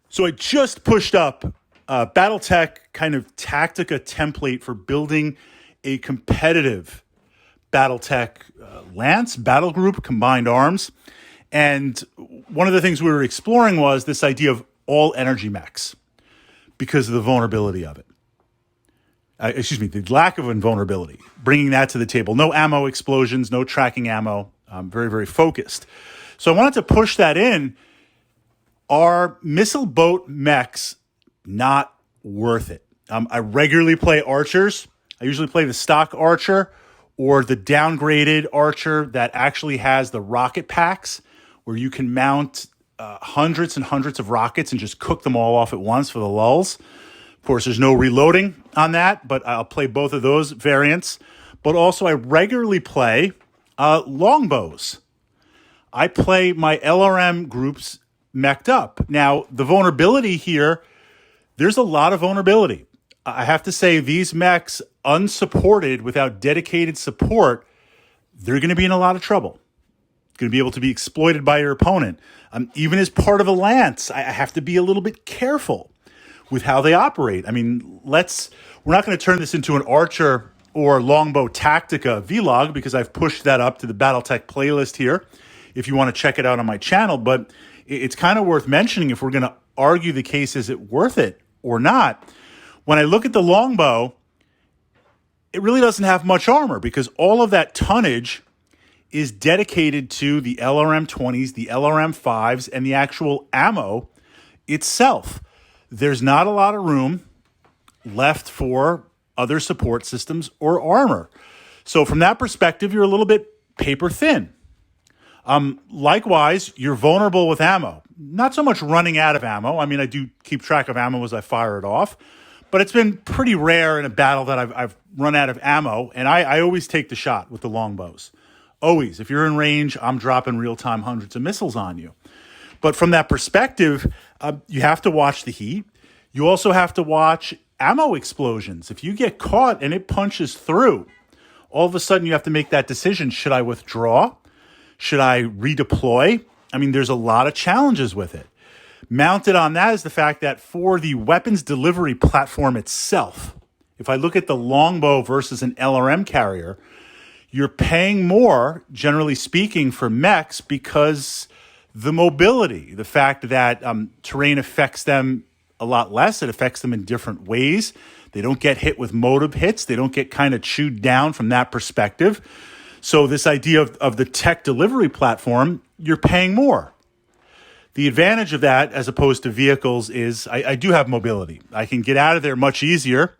So I just pushed up Battletech kind of Tactica template for building a competitive Battletech Lance battle group, combined arms. And one of the things we were exploring was this idea of all energy mechs because of the vulnerability of it. The lack of invulnerability, bringing that to the table. No ammo explosions, no tracking ammo, very, very focused. So I wanted to push that in. Are missile boat mechs not worth it? I regularly play archers. I usually play the stock archer or the downgraded archer that actually has the rocket packs where you can mount hundreds and hundreds of rockets and just cook them all off at once for the lulls. Of course, there's no reloading on that, but I'll play both of those variants. But also I regularly play longbows. I play my LRM groups mech'd up. Now, the vulnerability here, there's a lot of vulnerability. I have to say these mechs, unsupported, without dedicated support, they're going to be in a lot of trouble. Going to be able to be exploited by your opponent. Even as part of a lance, I have to be a little bit careful with how they operate. I mean, we're not going to turn this into an archer or longbow tactica vlog because I've pushed that up to the Battletech playlist here if you want to check it out on my channel. But it's kind of worth mentioning if we're going to argue the case, is it worth it or not? When I look at the longbow, it really doesn't have much armor because all of that tonnage is dedicated to the LRM 20s, the LRM 5s, and the actual ammo itself. There's not a lot of room left for other support systems or armor. So from that perspective, you're a little bit paper thin. Likewise, you're vulnerable with ammo. Not so much running out of ammo. I mean, I do keep track of ammo as I fire it off, but it's been pretty rare in a battle that I've run out of ammo, and I always take the shot with the longbows. Always. If you're in range, I'm dropping real-time hundreds of missiles on you. But from that perspective, you have to watch the heat. You also have to watch ammo explosions. If you get caught and it punches through, all of a sudden you have to make that decision. Should I withdraw? Should I redeploy? I mean, there's a lot of challenges with it. Mounted on that is the fact that for the weapons delivery platform itself, if I look at the longbow versus an LRM carrier, you're paying more, generally speaking, for mechs because the mobility, the fact that terrain affects them a lot less. It affects them in different ways. They don't get hit with motive hits. They don't get kind of chewed down from that perspective. So this idea of the tech delivery platform, you're paying more. The advantage of that, as opposed to vehicles, is I do have mobility. I can get out of there much easier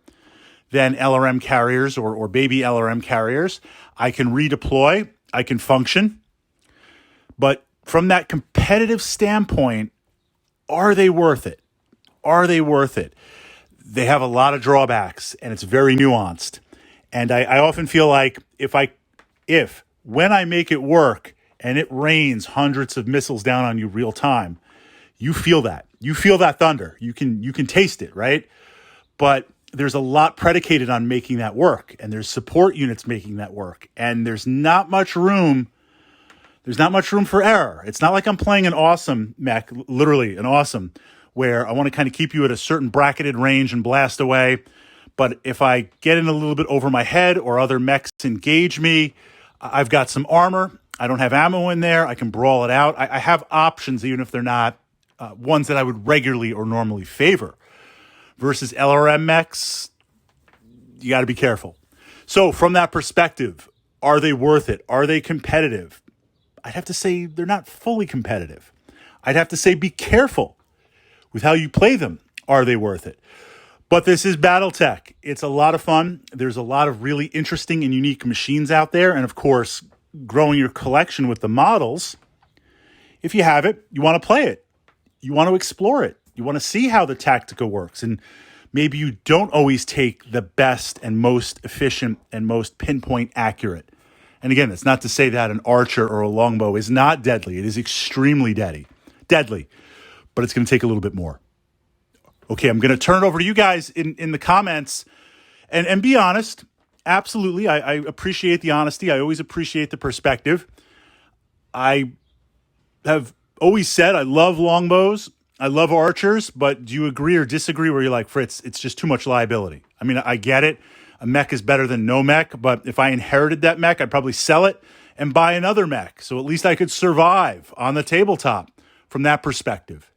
than LRM carriers or baby LRM carriers. I can redeploy. I can function. But from that competitive standpoint, are they worth it? Are they worth it? They have a lot of drawbacks, and it's very nuanced. And I often feel like when I make it work and it rains hundreds of missiles down on you real time, you feel that. You feel that thunder. You can taste it, right? But there's a lot predicated on making that work, and there's support units making that work, and there's not much room. There's not much room for error. It's not like I'm playing an awesome mech, literally an awesome, where I want to kind of keep you at a certain bracketed range and blast away. But if I get in a little bit over my head or other mechs engage me, I've got some armor. I don't have ammo in there. I can brawl it out. I have options, even if they're not ones that I would regularly or normally favor. Versus LRM mechs, you got to be careful. So from that perspective, are they worth it? Are they competitive? I'd have to say they're not fully competitive. I'd have to say be careful with how you play them. Are they worth it? But this is Battletech. It's a lot of fun. There's a lot of really interesting and unique machines out there. And of course, growing your collection with the models. If you have it, you want to play it. You want to explore it. You want to see how the Tactica works. And maybe you don't always take the best and most efficient and most pinpoint accurate. And again, it's not to say that an archer or a longbow is not deadly. It is extremely deadly. But it's going to take a little bit more. Okay, I'm going to turn it over to you guys in the comments and be honest. Absolutely, I appreciate the honesty. I always appreciate the perspective. I have always said I love longbows. I love archers, but do you agree or disagree where you're like, Fritz, it's just too much liability? I mean, I get it. A mech is better than no mech, but if I inherited that mech, I'd probably sell it and buy another mech. So at least I could survive on the tabletop from that perspective.